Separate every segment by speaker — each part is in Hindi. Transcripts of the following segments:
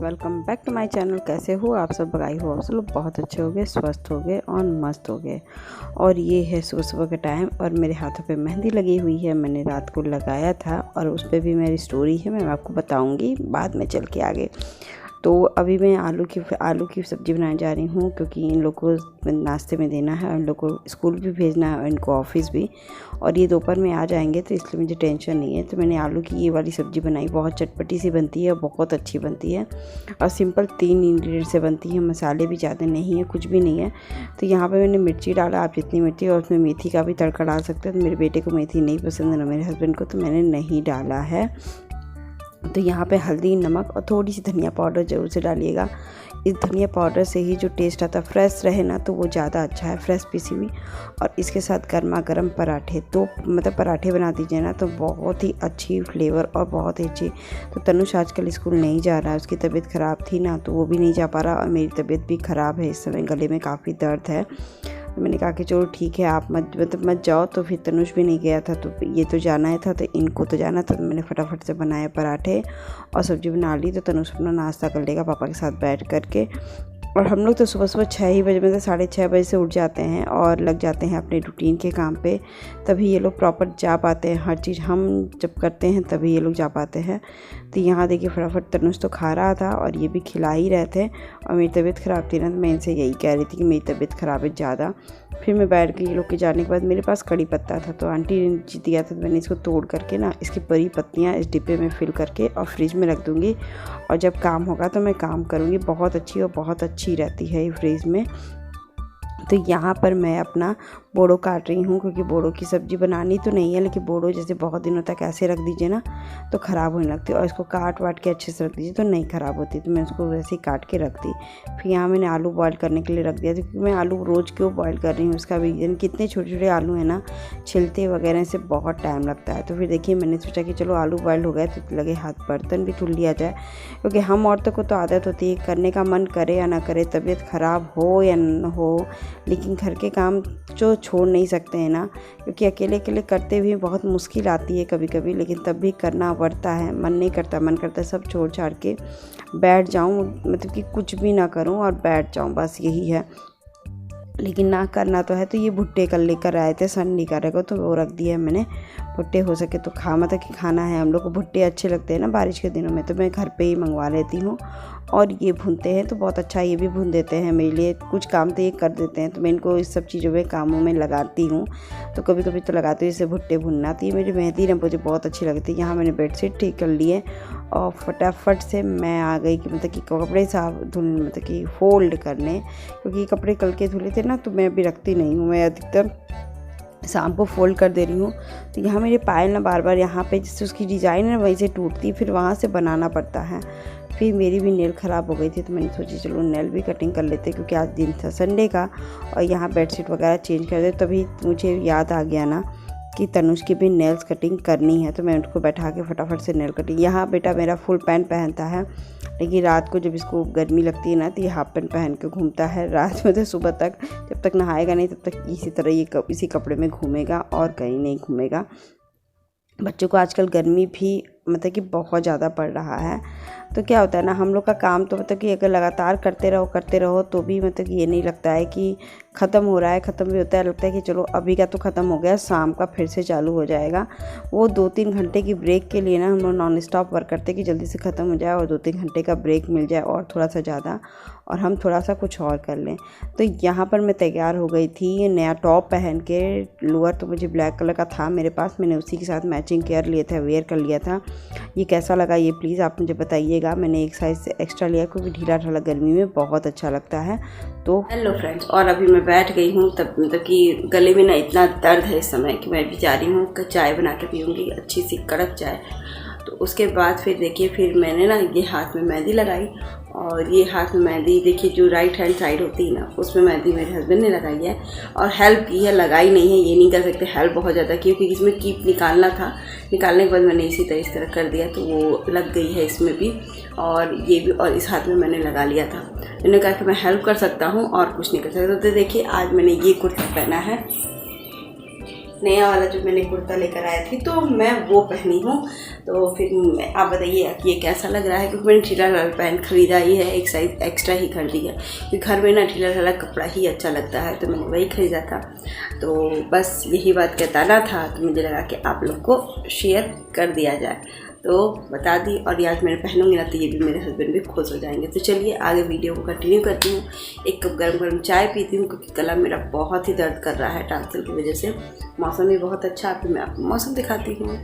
Speaker 1: Welcome back to my channel. कैसे हो आप सब? आई हो आप सब लोग बहुत अच्छे हो गए, स्वस्थ हो गए और मस्त हो गए। और ये है सुबह सुबह का टाइम और मेरे हाथों पे मेहंदी लगी हुई है। मैंने रात को लगाया था और उस पर भी मेरी स्टोरी है, मैं आपको बताऊंगी बाद में चल के आगे। तो अभी मैं आलू की सब्ज़ी बनाने जा रही हूँ, क्योंकि इन लोग को नाश्ते में देना है और इन लोग को स्कूल भी भेजना है और इनको ऑफिस भी। और ये दोपहर में आ जाएंगे तो इसलिए मुझे टेंशन नहीं है। तो मैंने आलू की ये वाली सब्ज़ी बनाई, बहुत चटपटी सी बनती है और बहुत अच्छी बनती है और सिंपल 3 इंग्रेडिएंट से बनती है। मसाले भी ज़्यादा नहीं है, कुछ भी नहीं है। तो यहाँ पर मैंने मिर्ची डाला, आप जितनी मिर्ची, और उसमें मेथी का भी तड़का डाल सकते हैं। तो मेरे बेटे को मेथी नहीं पसंद है ना मेरे हस्बैंड को, तो मैंने नहीं डाला है। तो यहाँ पे हल्दी, नमक और थोड़ी सी धनिया पाउडर ज़रूर से डालिएगा। इस धनिया पाउडर से ही जो टेस्ट आता है, फ्रेश रहे ना तो वो ज़्यादा अच्छा है, फ्रेश पीसी हुई। और इसके साथ गर्मा गर्म पराठे, तो मतलब पराठे बना दीजिए ना तो बहुत ही अच्छी फ्लेवर और बहुत ही अच्छी। तो तनुष आजकल स्कूल नहीं जा रहा है, उसकी तबीयत ख़राब थी ना, तो वो भी नहीं जा पा रहा और मेरी तबीयत भी ख़राब है, इस समय गले में काफ़ी दर्द है। तो मैंने कहा कि चलो ठीक है, आप मत जाओ। तो फिर तनुष भी नहीं गया था, तो ये तो जाना ही था, तो इनको तो जाना था। तो मैंने फटाफट से बनाए पराठे और सब्ज़ी बना ली। तो तनुष अपना नाश्ता कर लेगा पापा के साथ बैठ करके। और हम लोग तो सुबह सुबह 6 ही बजे, मतलब 6:30 बजे से उठ जाते हैं और लग जाते हैं अपने रूटीन के काम पे। तभी ये लोग प्रॉपर जा पाते हैं, हर चीज़ हम जब करते हैं तभी ये लोग जा पाते हैं। तो यहाँ देखिए फटाफट तनुष तो खा रहा था और ये भी खिला ही रहे थे। और मेरी तबीयत ख़राब थी ना, तो मैं इनसे यही कह रही थी कि मेरी तबीयत ख़राब है ज़्यादा। फिर मैं बैठ गई। ये लोग के जाने के बाद मेरे पास कड़ी पत्ता था, तो आंटी ने दिया था, तो मैंने इसको तोड़ करके ना इसकी बड़ी पत्तियाँ इस डिब्बे में फिल करके और फ्रिज में रख दूँगी। और जब काम होगा तो मैं काम करूँगी। बहुत अच्छी और बहुत अच्छी रहती है ये फ्रिज में। तो यहाँ पर मैं अपना बोड़ो काट रही हूँ, क्योंकि बोड़ो की सब्ज़ी बनानी तो नहीं है, लेकिन बोड़ो जैसे बहुत दिनों तक ऐसे रख दीजिए ना तो ख़राब होने लगती है, और इसको काट वाट के अच्छे से रख दीजिए तो नहीं ख़राब होती। तो मैं उसको वैसे ही काट के रख दी। फिर यहाँ मैंने आलू बॉयल करने के लिए रख दिया, क्योंकि मैं आलू रोज़ क्यों बॉयल कर रही हूँ उसका भी रीज़न, कितने छोटे छोटे आलू हैं ना, छिलते वगैरह से बहुत टाइम लगता है। तो फिर देखिए मैंने सोचा कि चलो आलू बॉयल हो गए तो लगे हाथ बर्तन भी धुल लिया जाए, क्योंकि हम औरतों को तो आदत होती है करने का, मन करे या ना करे, तबीयत ख़राब हो या न हो, लेकिन घर के काम जो छोड़ नहीं सकते हैं ना, क्योंकि अकेले अकेले करते हुए बहुत मुश्किल आती है कभी कभी, लेकिन तब भी करना पड़ता है। मन नहीं करता, मन करता है सब छोड़ छाड़ के बैठ जाऊं, मतलब कि कुछ भी ना करूं और बैठ जाऊं, बस यही है। लेकिन ना करना तो है। तो ये भुट्टे कल लेकर आए थे संडे का, तो वो रख दिया मैंने। भुट्टे हो सके तो मतलब कि खाना है, हम लोग को भुट्टे अच्छे लगते हैं ना बारिश के दिनों में, तो मैं घर पे ही मंगवा लेती हूँ। और ये भूनते हैं तो बहुत अच्छा, ये भी भून देते हैं मेरे लिए, कुछ काम तो ये कर देते हैं। तो मैं इनको इस सब चीज़ों में कामों में लगाती हूँ, तो कभी कभी तो लगाती हूँ जैसे भुट्टे भुनना। तो ये मेरी मेहंदी ना मुझे बहुत अच्छी लगती है। यहाँ मैंने बेडशीट ठीक कर लिए और फटाफट से मैं आ गई कि मतलब कि कपड़े साफ धुलने, मतलब कि फोल्ड करने, क्योंकि कपड़े कल के धुले थे ना, तो मैं अभी रखती नहीं हूँ, मैं अधिकतर शाम को फोल्ड कर दे रही हूँ। तो यहाँ मेरे पायल ना बार बार यहाँ पे जिससे उसकी डिज़ाइन है वहीं से टूटती, फिर वहाँ से बनाना पड़ता है। फिर मेरी भी नेल ख़राब हो गई थी, तो मैंने सोची चलो नेल भी कटिंग कर लेते, क्योंकि आज दिन था संडे का। और यहाँ बेडशीट वगैरह चेंज कर दे, तभी मुझे याद आ गया ना कि तनुष की भी नेल्स कटिंग करनी है। तो मैं उनको बैठा के फटाफट से नेल कटिंग। यहाँ बेटा मेरा फुल पैंट पहनता है, लेकिन रात को जब इसको गर्मी लगती है ना तो ये हाफ पैंट पहन के घूमता है रात में। तो सुबह तक जब तक नहाएगा नहीं तब तक इसी तरह ये इसी कपड़े में घूमेगा और कहीं नहीं घूमेगा। बच्चों को आजकल गर्मी भी मतलब कि बहुत ज़्यादा पड़ रहा है। तो क्या होता है ना, हम लोग का काम तो मतलब कि अगर लगातार करते रहो तो भी मतलब कि ये नहीं लगता है कि ख़त्म हो रहा है, ख़त्म भी होता है, लगता है कि चलो अभी का तो ख़त्म हो गया, शाम का फिर से चालू हो जाएगा। वो 2-3 घंटे की ब्रेक के लिए ना हम लोग नॉन स्टॉप वर्क करते हैं कि जल्दी से ख़त्म हो जाए और 2-3 घंटे का ब्रेक मिल जाए और थोड़ा सा ज़्यादा, और हम थोड़ा सा कुछ और कर लें। तो यहाँ पर मैं तैयार हो गई थी, ये नया टॉप पहन के। लोअर तो मुझे ब्लैक कलर का था मेरे पास, मैंने उसी के साथ मैचिंग वेयर कर लिया था। ये कैसा लगा ये प्लीज़ आप मुझे बताइएगा। मैंने एक साइज़ से एक्स्ट्रा लिया, क्योंकि ढीला ढाला गर्मी में बहुत अच्छा लगता है। तो हेलो फ्रेंड्स, और अभी मैं बैठ गई हूँ, तब मतलब कि गले में ना इतना दर्द है इस समय कि मैं भी जा रही हूँ चाय बना के पीऊँगी, अच्छी सी कड़क चाय। तो उसके बाद फिर देखिए, फिर मैंने ना ये हाथ में मेहंदी लगाई, और ये हाथ में मेहंदी देखिए जो राइट हैंड साइड होती है ना, उसमें मेहंदी मेरे हस्बैंड ने लगाई है और हेल्प की है, लगाई नहीं है ये नहीं कर सकते, हेल्प बहुत ज़्यादा की, क्योंकि इसमें कीप निकालना था। निकालने के बाद मैंने इस तरह कर दिया, तो वो लग गई है इसमें भी, और ये भी, और इस हाथ में मैंने लगा लिया था। मैंने कहा कि मैं हेल्प कर सकता हूँ और कुछ नहीं कर सकता। तो देखिए आज मैंने ये कुर्ता पहना है, नया वाला जो मैंने कुर्ता लेकर आया थी तो मैं वो पहनी हूँ। तो फिर आप बताइए कि ये कैसा लग रहा है, क्योंकि मैंने ढीला ढाला पैंट ख़रीदा ही है, एक साइज़ एक्स्ट्रा ही खरीदी है, क्योंकि घर में ना ढीला ढाला कपड़ा ही अच्छा लगता है, तो मैंने वही ख़रीदा था। तो बस यही बात बताना था, तो मुझे लगा कि आप लोग को शेयर कर दिया जाए, तो बता दी। और आज मैंने पहनूंगी ना तो ये भी मेरे हस्बैंड भी खुश हो जाएंगे। तो चलिए आगे वीडियो को कंटिन्यू करती हूँ। एक कप गरम गरम चाय पीती हूँ, क्योंकि गला मेरा बहुत ही दर्द कर रहा है टांसिल की वजह से। मौसम भी बहुत अच्छा है, मैं आपको मौसम दिखाती हूँ।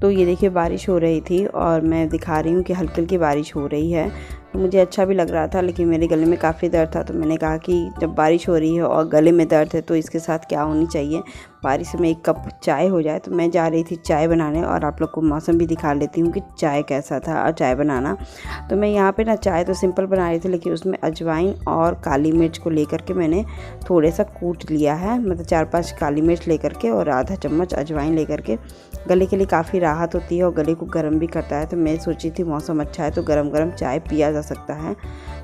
Speaker 1: तो ये देखिए बारिश हो रही थी और मैं दिखा रही हूँ कि हल्की हल्की बारिश हो रही है। तो मुझे अच्छा भी लग रहा था, लेकिन मेरे गले में काफ़ी दर्द था, तो मैंने कहा कि जब बारिश हो रही है और गले में दर्द है तो इसके साथ क्या होनी चाहिए, बारिश में एक कप चाय हो जाए। तो मैं जा रही थी चाय बनाने, और आप लोग को मौसम भी दिखा लेती हूँ कि चाय कैसा था और चाय बनाना। तो मैं यहाँ पे ना चाय तो सिंपल बना रही थी, लेकिन उसमें अजवाइन और काली मिर्च को लेकर के मैंने थोड़े सा कूट लिया है, मतलब 4-5 काली मिर्च लेकर के और आधा चम्मच अजवाइन लेकर के। गले के लिए काफ़ी राहत होती है और गले को गर्म भी करता है। तो मैं सोची थी मौसम अच्छा है तो गरम गरम चाय पिया जा सकता है।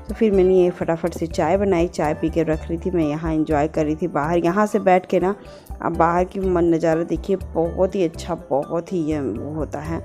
Speaker 1: तो फिर मैंने ये फटाफट से चाय बनाई, चाय पी के रख रही थी। मैं यहाँ एंजॉय कर रही थी बाहर, यहाँ से बैठ के ना अब बाहर की मन नज़ारा देखिए, बहुत ही अच्छा, बहुत ही ये वो होता है।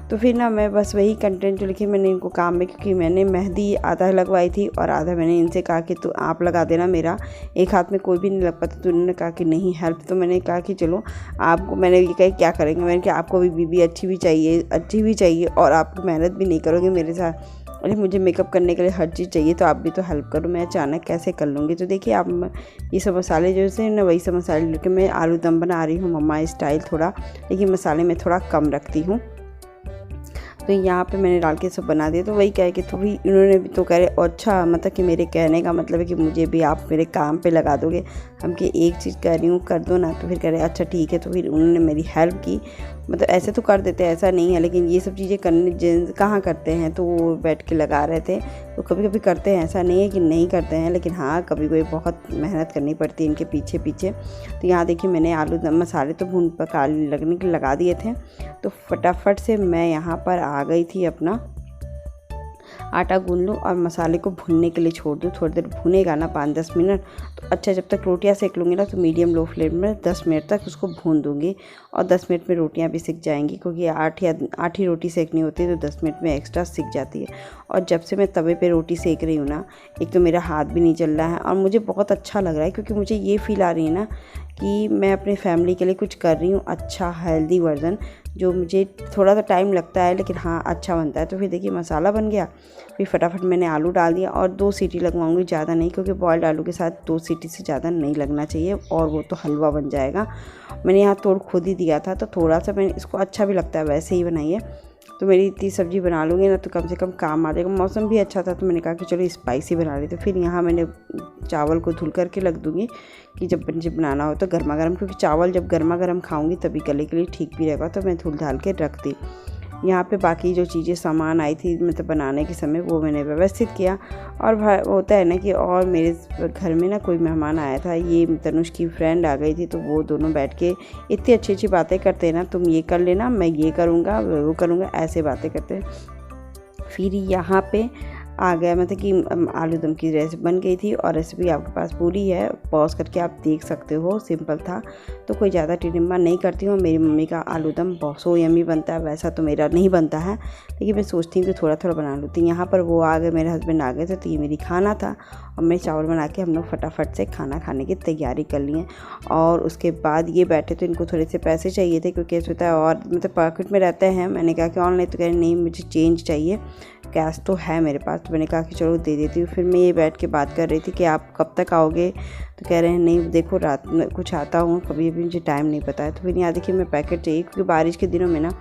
Speaker 1: तो फिर ना मैं बस वही कंटेंट जो लिखी मैंने इनको काम में, क्योंकि मैंने मेहंदी आधा लगवाई थी और आधा मैंने इनसे कहा कि तो आप लगा देना, मेरा एक हाथ में कोई भी नहीं लग पाता। तो उन्होंने कहा कि नहीं हेल्प, तो मैंने कहा कि चलो आपको, मैंने ये कहा क्या करेंगे, मैंने कहा आपको भी बीबी अच्छी भी चाहिए और आप मेहनत भी नहीं करोगे मेरे साथ, अरे मुझे मेकअप करने के लिए हर चीज़ चाहिए, तो आप भी तो हेल्प करो, मैं अचानक कैसे कर लूँगी। तो देखिए आप ये सब मसाले जो से ना, वही सब मसाले लेके मैं आलू दम बना रही हूँ मम्मा स्टाइल थोड़ा, लेकिन मसाले में थोड़ा कम रखती हूँ। तो यहाँ पे मैंने डाल के सब बना दिया। तो वही कहे कि तो भी इन्होंने भी तो कह रहे, अच्छा मतलब कि मेरे कहने का मतलब है कि मुझे भी आप मेरे काम पे लगा दोगे, हम कि एक चीज़ कह रही हूँ कर दो ना। तो फिर कह रहे अच्छा ठीक है। तो फिर उन्होंने मेरी हेल्प की, मतलब ऐसे तो कर देते हैं, ऐसा नहीं है, लेकिन ये सब चीज़ें करने जेंट्स कहाँ करते हैं, तो वो बैठ के लगा रहे थे। तो कभी कभी करते हैं, ऐसा नहीं है कि नहीं करते हैं, लेकिन हाँ कभी कोई बहुत मेहनत करनी पड़ती है इनके पीछे पीछे। तो यहाँ देखिए मैंने आलू दम मसाले तो भून पका लगने के लगा दिए थे। तो फटाफट से मैं यहाँ पर आ गई थी अपना आटा गूंद लूँ और मसाले को भुनने के लिए छोड़ दूँ। थोड़ी देर भुनेगा ना 5-10 मिनट, तो अच्छा जब तक रोटियां सेक लूँगी ना, तो मीडियम लो फ्लेम में 10 मिनट तक उसको भून दूँगी, और 10 मिनट में रोटियां भी सिक जाएंगी, क्योंकि 8 ही रोटी सेकनी होती है, तो 10 मिनट में एक्स्ट्रा सिक जाती है। और जब से मैं तवे पे रोटी सेक रही हूँ ना, एक तो मेरा हाथ भी नहीं चल रहा है और मुझे बहुत अच्छा लग रहा है, क्योंकि मुझे ये फील आ रही है ना कि मैं अपने फैमिली के लिए कुछ कर रही हूँ, अच्छा हेल्दी वर्जन, जो मुझे थोड़ा सा टाइम लगता है लेकिन हाँ अच्छा बनता है। तो फिर देखिए मसाला बन गया, फिर फटाफट मैंने आलू डाल दिया और 2 सीटी लगवाऊंगी, ज़्यादा नहीं, क्योंकि बॉयल्ड आलू के साथ 2 सीटी से ज़्यादा नहीं लगना चाहिए और वो तो हलवा बन जाएगा। मैंने यहाँ तोड़ खुद ही दिया था, तो थोड़ा सा मैंने इसको, अच्छा भी लगता है वैसे ही बनाइए। तो मेरी इतनी सब्ज़ी बना लूँगी ना तो कम से कम काम आ जाएगा। मौसम भी अच्छा था तो मैंने कहा कि चलो स्पाइसी बना रही। तो फिर यहाँ मैंने चावल को धुल करके रख दूँगी कि जब मुझे बनाना हो तो गर्मा गर्म, क्योंकि चावल जब गर्मा गर्म खाऊंगी तभी गले के लिए ठीक भी रहेगा। तो मैं धुल धाल के रख दी। यहाँ पे बाकी जो चीज़ें सामान आई थी मतलब बनाने के समय, वो मैंने व्यवस्थित किया। और होता है ना कि और मेरे घर में ना कोई मेहमान आया था, ये तनुष की फ्रेंड आ गई थी, तो वो दोनों बैठ के इतनी अच्छी अच्छी बातें करते हैं ना, तुम ये कर लेना, मैं ये करूँगा, वो करूँगा, ऐसे बातें करते हैं। फिर यहाँ पे आ गया, मतलब कि आलू दम की रेसिपी बन गई थी और रेसिपी आपके पास पूरी है, पॉज करके आप देख सकते हो। सिंपल था, तो कोई ज़्यादा टिडिम्बा नहीं करती हूँ। मेरी मम्मी का आलू दम बहुत सो यम्मी बनता है, वैसा तो मेरा नहीं बनता है, लेकिन मैं सोचती हूँ कि थोड़ा थोड़ा बना लूँ। तो यहाँ पर वो आ गए, मेरे हस्बैंड आ गए थे, तो ये मेरी खाना था और मैं चावल बना के हम लोग फटाफट से खाना खाने की तैयारी कर लिए। और उसके बाद ये बैठे, तो इनको थोड़े से पैसे चाहिए थे, क्योंकि ऐसा होता है और मतलब पॉकेट में रहते हैं। मैंने कहा कि ऑनलाइन, तो कह रहे नहीं मुझे चेंज चाहिए, कैश तो है मेरे पास। तो मैंने कहा कि चलो दे देती हूँ। फिर मैं ये बैठ के बात कर रही थी कि आप कब तक आओगे, तो कह रहे हैं नहीं देखो रात में कुछ आता हूँ, कभी भी मुझे टाइम नहीं पता है। तो फिर यहाँ देखिए मैं पैकेट चाहिए, क्योंकि बारिश के दिनों में ना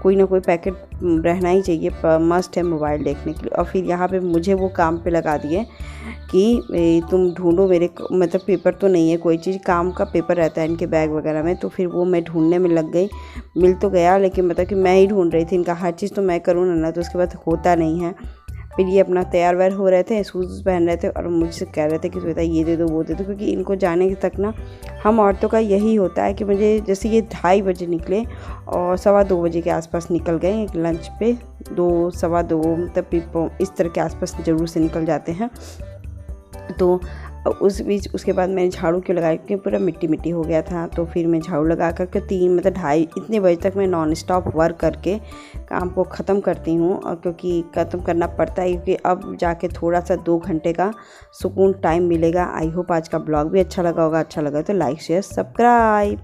Speaker 1: कोई पैकेट रहना ही चाहिए, मस्ट है मोबाइल देखने के लिए। और फिर यहाँ पे मुझे वो काम पे लगा दिए कि तुम ढूंढो मेरे, मतलब पेपर तो नहीं है, कोई चीज़ काम का पेपर रहता है इनके बैग वगैरह में। तो फिर वो मैं ढूंढने में लग गई, मिल तो गया, लेकिन मतलब कि मैं ही ढूंढ रही थी, इनका हर चीज़ तो मैं करूँ ना, तो उसके बाद होता नहीं है। फिर ये अपना तैयार वैयार हो रहे थे, शूज़ पहन रहे थे और मुझसे कह रहे थे कि श्वेता ये दे दो वो दे दो, क्योंकि इनको जाने तक ना हम औरतों का यही होता है कि मुझे, जैसे ये 2:30 बजे निकले और 2:15 बजे के आसपास निकल गए लंच पे, 2-2:15 मतलब इस तरह के आसपास ज़रूर से निकल जाते हैं। तो और उस बीच उसके बाद मैंने झाड़ू क्यों लगाया, क्योंकि पूरा मिट्टी मिट्टी हो गया था। तो फिर मैं झाड़ू लगा कर के 2:30 इतने बजे तक मैं नॉन स्टॉप वर्क करके काम को ख़त्म करती हूँ। और क्योंकि ख़त्म करना पड़ता है, क्योंकि अब जाके थोड़ा सा 2 घंटे का सुकून टाइम मिलेगा। आई होप आज का ब्लॉग भी अच्छा लगा होगा। अच्छा लगा तो लाइक शेयर सब्सक्राइब।